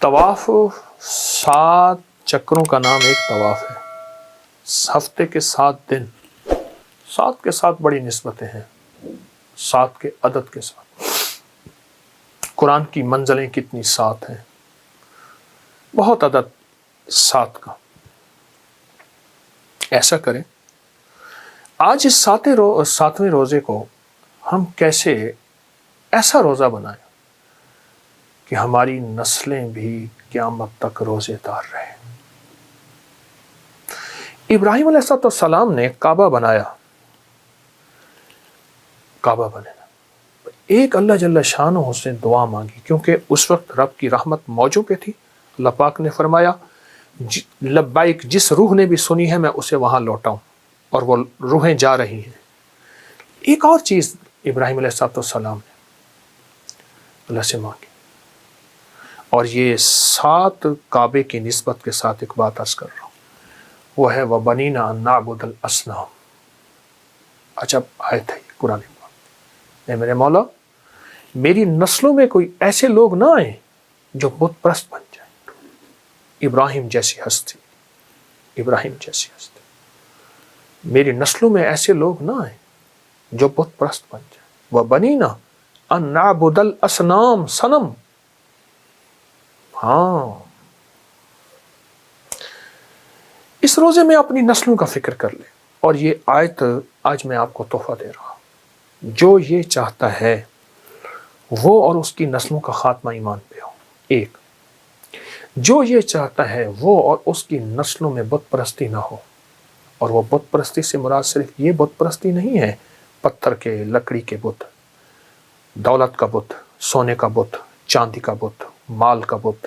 طواف 7 چکروں کا نام ایک طواف ہے. ہفتے کے 7 دن، 7 کے ساتھ بڑی نسبتیں ہیں، 7 کے عدد کے ساتھ. قرآن کی منزلیں کتنی 7 ہیں، بہت عدد 7 کا. ایسا کریں، آج اس 7ویں روزے کو ہم کیسے ایسا روزہ بنائیں کہ ہماری نسلیں بھی قیامت تک روزے دار رہیں. ابراہیم علیہ السلام نے کعبہ بنایا. کعبہ بنانا ایک اللہ جل شانہ سے دعا مانگی، کیونکہ اس وقت رب کی رحمت موجوں پہ تھی. اللہ پاک نے فرمایا لبیک، جس روح نے بھی سنی ہے میں اسے وہاں لوٹاؤں، اور وہ روحیں جا رہی ہیں. ایک اور چیز ابراہیم علیہ السلام نے اللہ سے مانگی، اور یہ 7 کعبے کی نسبت کے ساتھ ایک بات عرض کر رہا ہوں، وہ ہے وَبَنِينَا أَن نَعْبُدَ الْأَصْنَامَ. عجب آیت ہے یہ قرآن پاک. اے میرے مولا، میری نسلوں میں کوئی ایسے لوگ نہ آئیں جو بت پرست بن جائیں. ابراہیم جیسی ہستی، ابراہیم جیسی ہستی. میری نسلوں میں ایسے لوگ نہ آئیں جو بت پرست بن جائیں. وَبَنِينَا أَن نَعْبُدَ الْأَصْنَامَ، صنم. ہاں، اس روزے میں اپنی نسلوں کا فکر کر لیں. اور یہ آیت آج میں آپ کو تحفہ دے رہا ہوں. جو یہ چاہتا ہے وہ اور اس کی نسلوں کا خاتمہ ایمان پہ ہو. ایک، جو یہ چاہتا ہے وہ اور اس کی نسلوں میں بت پرستی نہ ہو. اور وہ بت پرستی سے مراد صرف یہ بت پرستی نہیں ہے پتھر کے، لکڑی کے بت، دولت کا بت، سونے کا بت، چاندی کا بت، مال کا بت،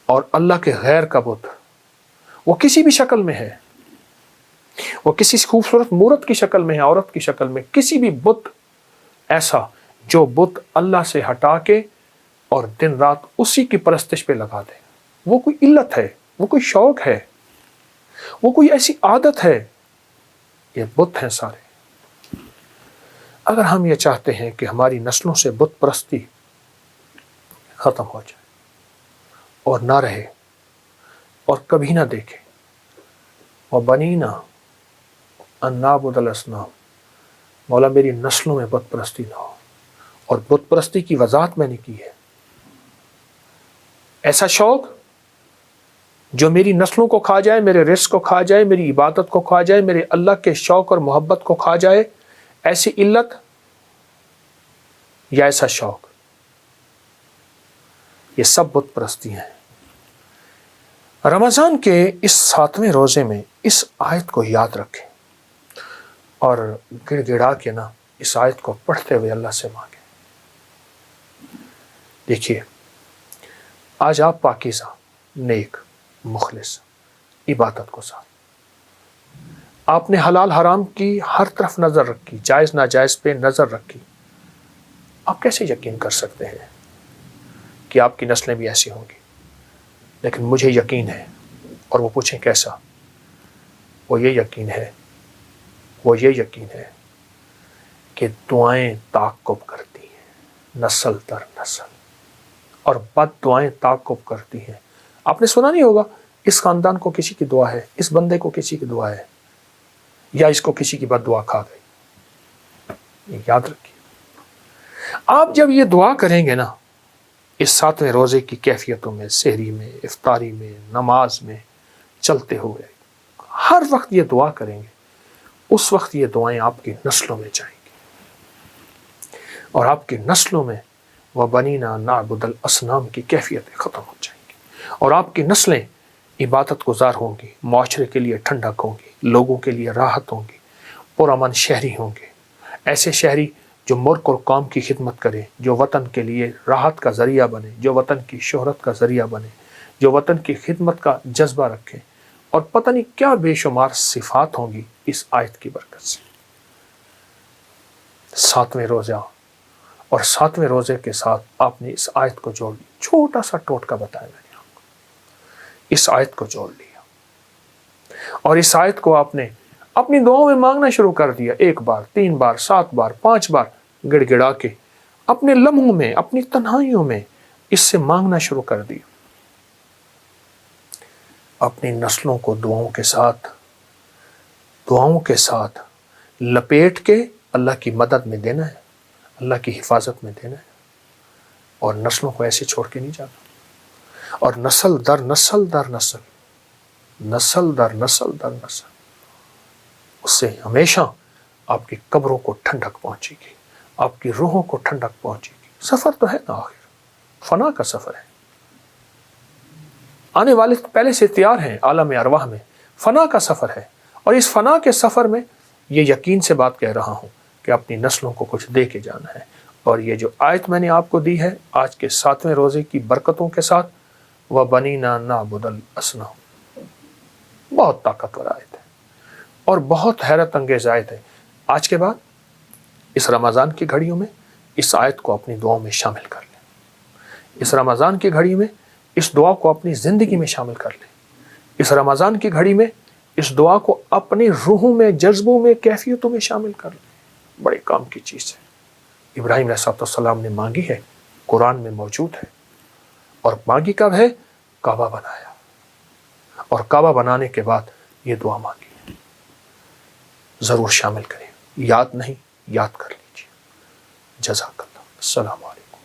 اور اللہ کے غیر کا بت. وہ کسی بھی شکل میں ہے، وہ کسی خوبصورت مورت کی شکل میں ہے، عورت کی شکل میں، کسی بھی بت ایسا جو بت اللہ سے ہٹا کے اور دن رات اسی کی پرستش پہ لگا دے. وہ کوئی علت ہے، وہ کوئی شوق ہے، وہ کوئی ایسی عادت ہے. یہ بت ہیں سارے. اگر ہم یہ چاہتے ہیں کہ ہماری نسلوں سے بت پرستی ختم ہو جائے اور نہ رہے اور کبھی نہ دیکھے، وَبَنِينَا أَن نَعْبُدَ الْأَصْنَامَ، مولا میری نسلوں میں بت پرستی نہ ہو. اور بت پرستی کی وضاحت میں نے کی ہے. ایسا شوق جو میری نسلوں کو کھا جائے، میرے رزق کو کھا جائے، میری عبادت کو کھا جائے، میرے اللہ کے شوق اور محبت کو کھا جائے، ایسی علت یا ایسا شوق، یہ سب بت پرستی ہیں. رمضان کے اس 7ویں روزے میں اس آیت کو یاد رکھیں اور گڑ گڑا کے نا اس آیت کو پڑھتے ہوئے اللہ سے مانگیں. دیکھیے، آج آپ پاکیزہ، نیک، مخلص عبادت کو ساتھ، آپ نے حلال حرام کی ہر طرف نظر رکھی، جائز ناجائز پہ نظر رکھی. آپ کیسے یقین کر سکتے ہیں کہ آپ کی نسلیں بھی ایسی ہوں گی؟ لیکن مجھے یقین ہے. اور وہ پوچھیں کیسا؟ وہ یہ یقین ہے کہ دعائیں تعاقب کرتی ہیں نسل در نسل، اور بد دعائیں تعاقب کرتی ہیں. آپ نے سنا نہیں ہوگا اس خاندان کو کسی کی دعا ہے، اس بندے کو کسی کی دعا ہے، یا اس کو کسی کی بد دعا کھا گئی. یہ یاد رکھیے. آپ جب یہ دعا کریں گے نا اس 7ویں روزے کی کیفیتوں میں، سحری میں، افطاری میں، نماز میں، چلتے ہوئے ہر وقت یہ دعا کریں گے، اس وقت یہ دعائیں آپ کی نسلوں میں جائیں گی، اور آپ کی نسلوں میں وَبَنِينَا نَعْبُدَ الْأَصْنَامَ کی کیفیتیں ختم ہو جائیں گی، اور آپ کی نسلیں عبادت گزار ہوں گی، معاشرے کے لیے ٹھنڈک ہوں گی، لوگوں کے لیے راحت ہوں گی، پرامن شہری ہوں گے. ایسے شہری جو ملک اور قوم کی خدمت کرے، جو وطن کے لیے راحت کا ذریعہ بنے، جو وطن کی شہرت کا ذریعہ بنے، جو وطن کی خدمت کا جذبہ رکھیں. اور پتہ نہیں کیا بے شمار صفات ہوں گی اس آیت کی برکت سے. 7ویں روزہ، اور 7ویں روزے کے ساتھ آپ نے اس آیت کو جوڑ لیا. چھوٹا سا ٹوٹکا بتایا میں نے آپ کو، اس آیت کو جوڑ لیا، اور اس آیت کو آپ نے اپنی دعاؤں میں مانگنا شروع کر دیا. 1 بار، 3 بار، 7 بار، 5 بار گڑ گڑا کے اپنے لمحوں میں، اپنی تنہائیوں میں इससे मांगना शुरू कर दिया। अपनी नस्लों को दुआओं के साथ लपेट के अल्लाह की मदद में देना है, अल्लाह की हिफाजत में देना है, और नस्लों को ऐसे छोड़ के नहीं जाना। और नस्ल दर नस्ल दर नस्ल, नस्ल दर नस्ल दर नस्ल, उससे हमेशा आपकी कब्रों को ठंडक पहुंचेगी, आपकी रूहों को ठंडक पहुंचेगी। सफर तो है ना, आखिर फना का सफर है। आने वाले पहले से तैयार हैं आलम अरवाह में, फना का सफर है। और इस फना के सफर में ये यकीन से बात कह रहा हूं कि अपनी नस्लों को कुछ दे के जाना है। और ये जो आयत मैंने आपको दी है आज के 7वें रोजे की बरकतों के साथ, वह बनीना नाबुदल असना, बहुत ताकतवर आयत है और बहुत हैरत अंगेज आयत है। आज के बाद इस रमज़ान की घड़ियों में इस आयत को अपनी दुआओं में शामिल कर लें। इस रमज़ान की घड़ी में इस दुआ को अपनी ज़िंदगी में शामिल कर लें। इस रमज़ान की घड़ी में इस दुआ को अपनी रूहों में, जज्बों में, कैफियतों में शामिल कर लें। बड़े काम की चीज़ है। इब्राहीम अलैहिस्सलाम ने मांगी है, कुरान में मौजूद है। और मांगी कब है? काबा बनाया, और काबा बनाने के बाद ये दुआ मांगी। ज़रूर शामिल करें, याद नहीं, याद कर लीजिए। जज़ाकल्लाह। अस्सलाम वालेकुम।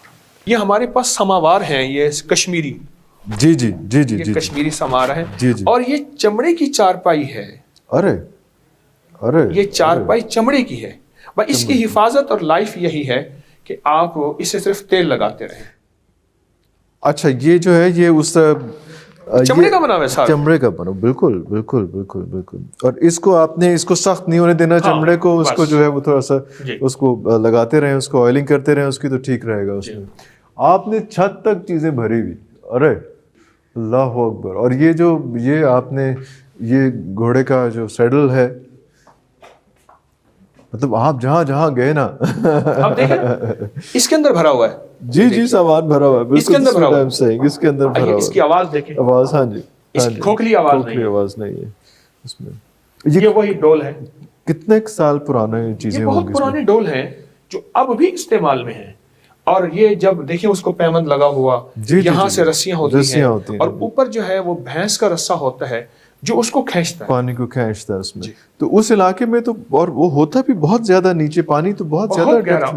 ये हमारे पास समावार हैं, ये कश्मीरी, जी जी जी जी जी, कश्मीरी समार है जी जी। और ये चमड़े की चारपाई है। अरे अरे, ये चारपाई चमड़े की है। बस इसकी हिफाजत और लाइफ यही है कि आप इसे सिर्फ तेल लगाते रहें। अच्छा, ये जो है ये उस चमड़े का बना हुआ है सारा, चमड़े का बना, बिल्कुल बिल्कुल बिल्कुल बिल्कुल। और इसको आपने इसको सख्त नहीं होने देना, हाँ, चमड़े को, उसको जो है वो थोड़ा सा उसको लगाते रहें, उसको ऑयलिंग करते रहें उसकी, तो ठीक रहेगा उसमें। आपने छत तक चीजें भरी हुई, अरे अल्लाह अकबर। और ये जो ये आपने ये घोड़े का जो सैडल है, मतलब आप जहां जहां गए ना आप देखें इसके अंदर भरा हुआ है। जी जी, सामान भरा हुआ है, इसके अंदर भरा हुआ है, इसके अंदर भरा हुआ है। इसकी आवाज देखें, आवाज, हाँ जी, इसकी खोखली आवाज नहीं है इसमें। ये वही डोल है। कितने साल पुराना ये चीजें बहुत होंगी? पुराने डोल हैं जो अब भी इस्तेमाल में हैं। और ये जब देखिए उसको पैमंद लगा हुआ, यहाँ से रस्सियां होती हैं और ऊपर जो है वो भैंस का रस्सा होता है जो उसको खींचता है, पानी को खींचता है उसमें। तो उस इलाके में तो, और वो होता भी बहुत ज्यादा नीचे, पानी तो बहुत ज्यादा गहरा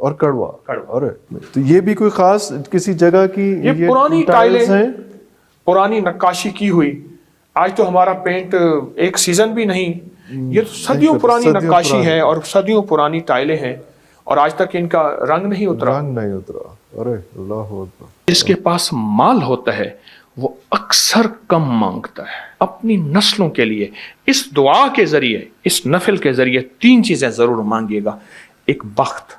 और कड़वा। अरे, तो ये भी कोई खास किसी जगह की ये पुरानी टाइल्स हैं, पुरानी नक्काशी की हुई। आज तो हमारा पेंट एक सीजन भी नहीं, ये तो सदियों पुरानी नक्काशी है और सदियों पुरानी टाइलें हैं और आज तक इनका रंग नहीं उतरा। अरे अल्लाह अकबर। जिसके पास माल होता है वो अक्सर कम मांगता है। अपनी नस्लों के लिए इस दुआ के जरिए, इस नफिल के जरिए 3 चीजें जरूर मांगिएगा, एक बख्त,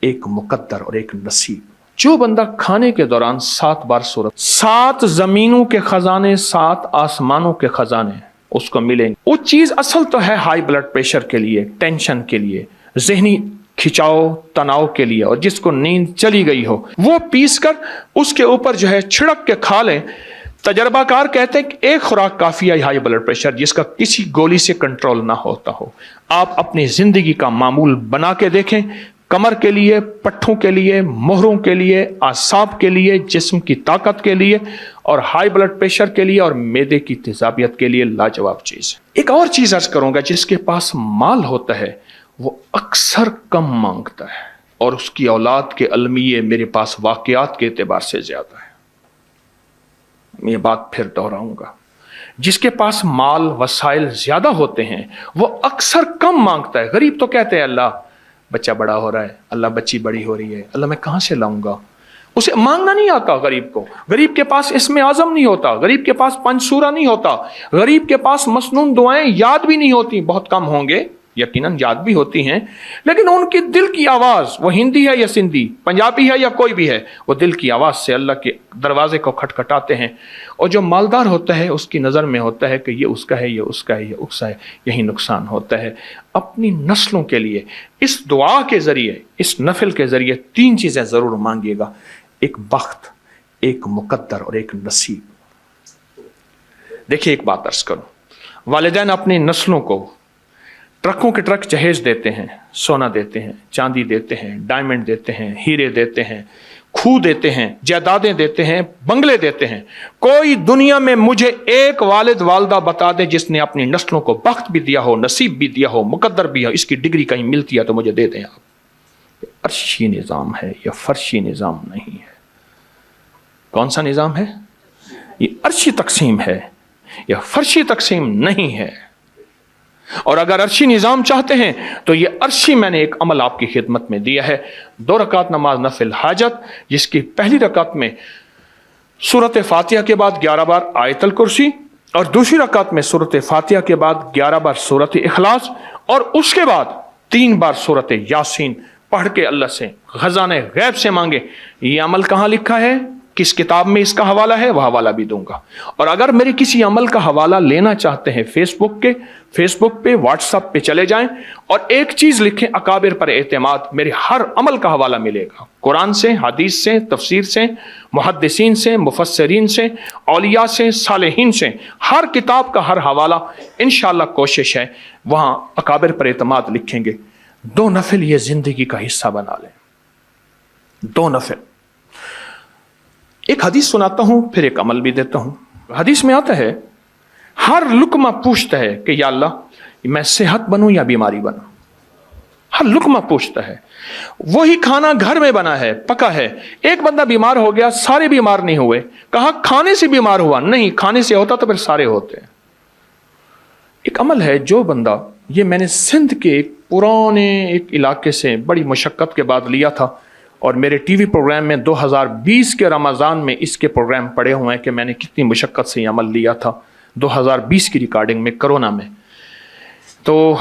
एक मुकद्दर और एक नसीब। जो बंदा खाने के दौरान 7 बार सूरत, 7 जमीनों के खजाने, 7 आसमानों के खजाने उसको मिलेंगे। वो चीज असल तो है हाई ब्लड प्रेशर के लिए, टेंशन के लिए, जहनी खिंचाव, तनाव के लिए, और जिसको नींद चली गई हो वो पीस कर उसके ऊपर जो है छिड़क के खा लें। तजर्बाकार कहते हैं कि एक खुराक काफी है हाई ब्लड प्रेशर जिसका किसी गोली से कंट्रोल ना होता हो। आप अपनी जिंदगी का मामूल बना के देखें, कमर के लिए, पट्ठों के लिए, मोहरों के लिए, आसाब के लिए, जिस्म की ताकत के लिए और हाई ब्लड प्रेशर के लिए और मैदे की तेजाबियत के लिए लाजवाब चीज। एक और चीज अर्ज करूंगा, जिसके पास माल होता है वो अक्सर कम मांगता है और उसकी औलाद के अलमिये मेरे पास वाकयात के एतबार से ज्यादा है। मैं ये बात फिर दोहराऊंगा, जिसके पास माल वसाइल ज्यादा होते हैं वो अक्सर कम मांगता है। गरीब तो कहते हैं अल्लाह बच्चा बड़ा हो रहा है, अल्लाह बच्ची बड़ी हो रही है, अल्लाह मैं कहां से लाऊंगा। उसे मांगना नहीं आता गरीब को। गरीब के पास इसमें आजम नहीं होता, गरीब के पास पंचसूरा नहीं होता, गरीब के पास मसनून दुआएं याद भी नहीं होती। बहुत कम होंगे, यकीनन याद भी होती हैं, लेकिन उनकी दिल की आवाज, वो हिंदी है या सिंधी, पंजाबी है या कोई भी है, वो दिल की आवाज से अल्लाह के दरवाजे को खटखटाते हैं। और जो मालदार होता है उसकी नजर में होता है कि ये उसका है, ये उसका है, ये उसका है, यही नुकसान होता है। अपनी नस्लों के लिए इस दुआ के जरिए, इस नफिल के जरिए 3 चीजें जरूर मांगिएगा, एक बख्त, एक मुकद्दर और एक नसीब। देखिए एक बात अर्ज करूं, वालिदैन अपनी नस्लों को ट्रकों के ट्रक जहेज देते हैं, सोना देते हैं, चांदी देते हैं, डायमंड देते हैं, हीरे देते हैं, खूह देते हैं, जायदादें देते हैं, बंगले देते हैं। कोई दुनिया में मुझे एक वालिद वालदा बता दे जिसने अपनी नस्लों को बख्त भी दिया हो, नसीब भी दिया हो, मुकद्दर भी हो, इसकी डिग्री कहीं मिलती है तो मुझे दे दें आप। ये अर्शी निज़ाम है, यह फर्शी निज़ाम नहीं है। कौन सा निज़ाम है? ये अर्शी तकसीम है, यह फर्शी तकसीम नहीं है। और अगर अर्शी निज़ाम चाहते हैं तो ये अर्शी मैंने एक अमल आपकी खिदमत में दिया है। 2 रकात नमाज नफिल हाजत, जिसकी पहली रकात में सूरत फातिहा के बाद 11 बार आयतल कुर्सी, और दूसरी रकात में सूरत फातिहा के बाद 11 बार सूरत इखलास, और उसके बाद 3 बार सूरत यासीन पढ़ के अल्लाह से खजाने गैब से मांगे। ये अमल कहाँ लिखा है, किस किताब में इसका हवाला है, वह हवाला भी दूंगा। और अगर मेरे किसी अमल का हवाला लेना चाहते हैं फेसबुक पे व्हाट्सएप पे चले जाएं और एक चीज लिखें, अकाबिर पर एतमाद, मेरे हर अमल का हवाला मिलेगा। कुरान से, हदीस से, तफसीर से, मुहद्दिसीन से, मुफस्सिरीन से, औलिया से, सालेहीन से, हर किताब का हर हवाला इंशाअल्लाह कोशिश है वहां अकाबिर पर एतमाद लिखेंगे। 2 नफिल ये जिंदगी का हिस्सा बना लें। 2 नफिल। एक हदीस सुनाता हूं, फिर एक अमल भी देता हूं। हदीस में आता है, हर लुकमा पूछता है कि या अल्लाह मैं सेहत बनूं या बीमारी बनूं। हर लुकमा पूछता है। वही खाना घर में बना है, पका है, एक बंदा बीमार हो गया, सारे बीमार नहीं हुए। कहा खाने से बीमार हुआ, नहीं, खाने से होता तो फिर सारे होते। एक अमल है, जो बंदा, ये मैंने सिंध के एक पुराने एक इलाके से बड़ी मुशक्कत के बाद लिया था, और मेरे टीवी प्रोग्राम में 2020 के रमज़ान में इसके प्रोग्राम पड़े हुए हैं कि मैंने कितनी मुशक्क़त से ये अमल लिया था 2020 की रिकॉर्डिंग में, कोरोना में। तो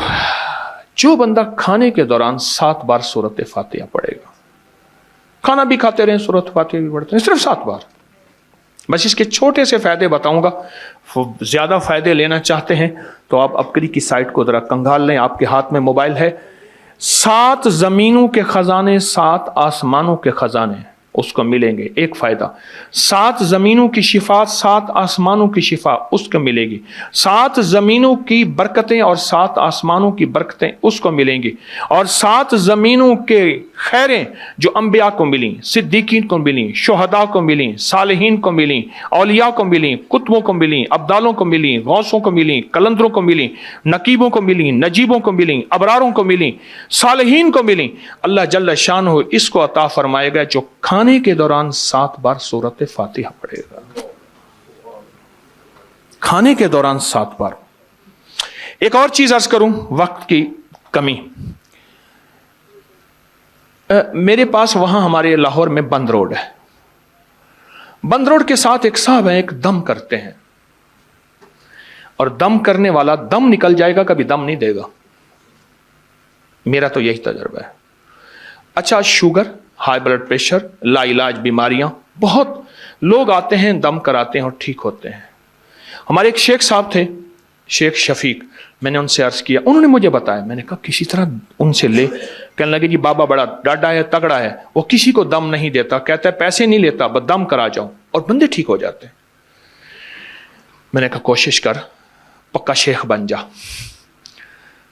जो बंदा खाने के दौरान 7 बार सूरत फातिहा पढ़ेगा, खाना भी खाते रहें, सूरत फातिहा भी पढ़ते हैं, सिर्फ 7 बार। बस इसके छोटे से फ़ायदे बताऊंगा। ज़्यादा फ़ायदे लेना चाहते हैं तो आप अपकरी की साइट को ज़रा कंगाल लें, आपके हाथ में मोबाइल है। 7 ज़मीनों के ख़जाने, 7 आसमानों के ख़जाने उसको मिलेंगे। एक फ़ायदा, 7 ज़मीनों की शिफा, 7 आसमानों की शिफा उसको मिलेगी। 7 ज़मीनों की बरकतें और 7 आसमानों की बरकतें उसको मिलेंगी। और 7 ज़मीनों के खैरें जो अंबिया को मिली, सिद्दीकीन को मिली, शुहदा को मिली, सालिहीन को मिली, औलिया को मिली, कुतुबों को मिली, अब्दालों को मिली, गौसों को मिली, कलंदरों को मिली, नकीबों को मिली, नजीबों को मिली, अबरारों को मिली, सालिहीन को मिली, अल्लाह जल्ल शानहू इसको अता फरमाएगा जो खाने के दौरान 7 बार सूरत फातिहा पढ़ेगा। खाने के दौरान 7 बार। एक और चीज अर्ज करूं, वक्त की कमी। मेरे पास वहां हमारे लाहौर में बंद रोड है। बंद रोड के साथ एक साहब है, एक दम करते हैं, और दम करने वाला दम निकल जाएगा, कभी दम नहीं देगा। मेरा तो यही तजर्बा है। अच्छा, शुगर, हाई ब्लड प्रेशर, लाइलाज बीमारियां, बहुत लोग आते हैं, दम कराते हैं और ठीक होते हैं। हमारे एक शेख साहब थे, शेख शफीक, मैंने उनसे अर्ज किया, उन्होंने मुझे बताया। मैंने कहा किसी तरह उनसे ले। कहने लगे जी बाबा बड़ा डाढ़ा है, तगड़ा है, वो किसी को दम नहीं देता, कहता है पैसे नहीं लेता, बस दम करा जाओ, और बंदे ठीक हो जाते हैं। मैंने कहा कोशिश कर, पक्का शेख बन जा।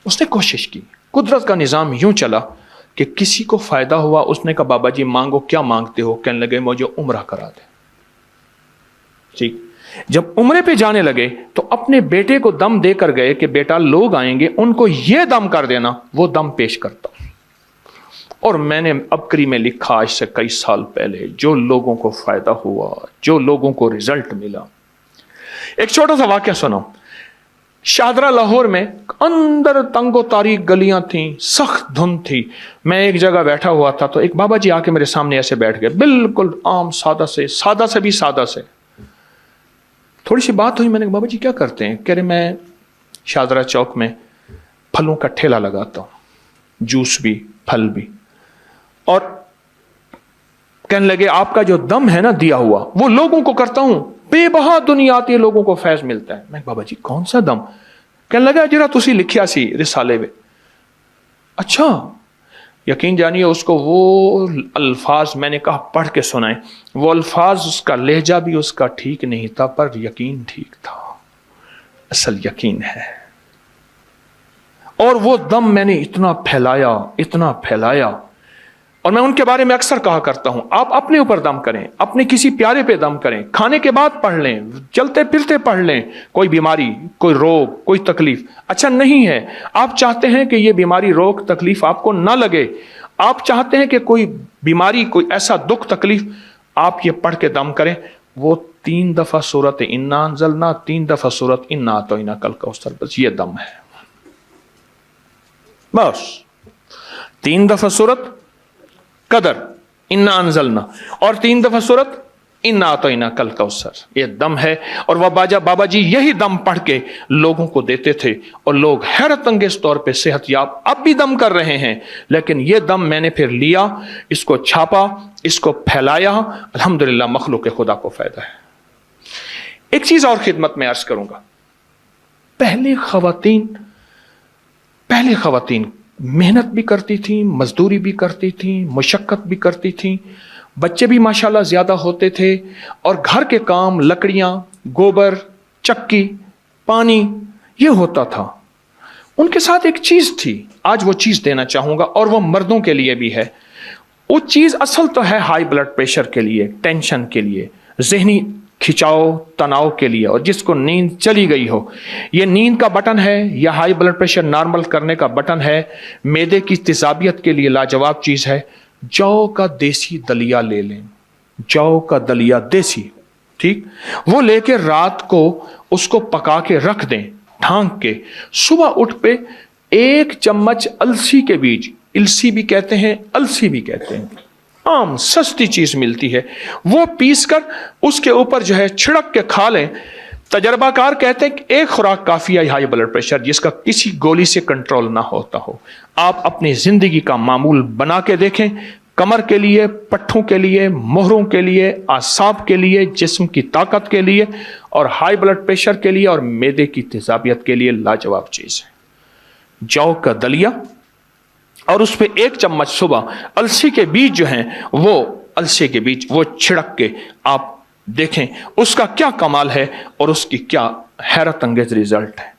उसने कोशिश की। कुदरत का निज़ाम यूं चला कि किसी को फायदा हुआ। उसने कहा बाबा जी मांगो, क्या मांगते हो? कहने लगे मुझे उम्रा करा दे। ठीक, जब उम्रे पे जाने लगे तो अपने बेटे को दम देकर गए कि बेटा लोग आएंगे, उनको ये दम कर देना। वो दम पेश करता। और मैंने अबकरी में लिखा आज से कई साल पहले, जो लोगों को फायदा हुआ, जो लोगों को रिजल्ट मिला। एक छोटा सा वाकया सुनो। शाहदरा लाहौर में अंदर तंगो तारीख गलियां थीं, सख्त धुंध थी। मैं एक जगह बैठा हुआ था तो एक बाबा जी आके मेरे सामने ऐसे बैठ गए, बिल्कुल आम सादा से भी सादा से। थोड़ी सी बात हुई, मैंने कहा बाबा जी क्या करते हैं? कह रहे मैं शाहदरा चौक में फलों का ठेला लगाता हूँ, जूस भी फल भी। और कहने लगे आपका जो दम है ना दिया हुआ, वो लोगों को करता हूं, बेबहा दुनिया आती है, लोगों को फैज मिलता है। मैं बाबा जी कौन सा दम? कहने लगा जरा तुसी लिखिया सी रिसाले में। अच्छा, यकीन जानिए उसको वो अल्फाज मैंने कहा पढ़ के सुनाए। वो अल्फाज, उसका लहजा भी उसका ठीक नहीं था, पर यकीन ठीक था। असल यकीन है। और वो दम मैंने इतना फैलाया, اور میں ان کے بارے میں اکثر کہا کرتا ہوں، آپ اپنے اوپر دم کریں، اپنے کسی پیارے پہ دم کریں، کھانے کے بعد پڑھ لیں، چلتے پھرتے پڑھ لیں۔ کوئی بیماری، کوئی روگ، کوئی تکلیف اچھا نہیں ہے، آپ چاہتے ہیں کہ یہ بیماری، روگ، تکلیف آپ کو نہ لگے، آپ چاہتے ہیں کہ کوئی بیماری، کوئی ایسا دکھ، تکلیف، آپ یہ پڑھ کے دم کریں۔ وہ 3 دفعہ سورت انا انزلنا، 3 دفعہ سورت انا اعطیناک الکوثر، بس یہ دم ہے، بس 3 دفعہ سورت قدر انا انزلنا اور 3 دفعہ سورت انا اعطیناک الکوثر، یہ دم ہے۔ اور وہ بابا جی یہی دم پڑھ کے لوگوں کو دیتے تھے، اور لوگ حیرت انگیز طور پہ صحت یاب اب بھی دم کر رہے ہیں۔ لیکن یہ دم میں نے پھر لیا، اس کو چھاپا، اس کو پھیلایا، الحمدللہ مخلوق خدا کو فائدہ ہے۔ ایک چیز اور خدمت میں عرض کروں گا، پہلے خواتین محنت بھی کرتی تھیں، مزدوری بھی کرتی تھیں، مشقت بھی کرتی تھیں، بچے بھی ماشاءاللہ زیادہ ہوتے تھے، اور گھر کے کام، لکڑیاں، گوبر، چکی، پانی، یہ ہوتا تھا۔ ان کے ساتھ ایک چیز تھی، آج وہ چیز دینا چاہوں گا، اور وہ مردوں کے لیے بھی ہے۔ وہ چیز اصل تو ہے ہائی بلڈ پریشر کے لیے، ٹینشن کے لیے، ذہنی کھچاؤ، تناؤ کے لیے، اور جس کو نیند چلی گئی ہو، یہ نیند کا بٹن ہے یا ہائی بلڈ پریشر نارمل کرنے کا بٹن ہے، معدے کی تیزابیت کے لیے لاجواب چیز ہے۔ جو کا دیسی دلیا لے لیں، جو کا دلیا دیسی، ٹھیک، وہ لے کے رات کو اس کو پکا کے رکھ دیں ڈھانک کے، صبح اٹھ پہ 1 چمچ السی کے بیج، السی بھی کہتے ہیں، السی بھی کہتے ہیں، عام سستی چیز ملتی ہے، وہ پیس کر اس کے اوپر جو ہے چھڑک کے کھا لیں۔ تجربہ کار کہتے ہیں کہ 1 خوراک کافی ہے ہائی بلڈ پریشر جس کا کسی گولی سے کنٹرول نہ ہوتا ہو۔ آپ اپنی زندگی کا معمول بنا کے دیکھیں، کمر کے لیے، پٹھوں کے لیے، مہروں کے لیے، اعصاب کے لیے، جسم کی طاقت کے لیے، اور ہائی بلڈ پریشر کے لیے اور معدے کی تیزابیت کے لیے لاجواب چیز ہے۔ جو کا دلیا، اور اس پہ 1 چمچ صبح السی کے بیج جو ہیں، وہ السی کے بیج وہ چھڑک کے آپ دیکھیں اس کا کیا کمال ہے اور اس کی کیا حیرت انگیز ریزلٹ ہے۔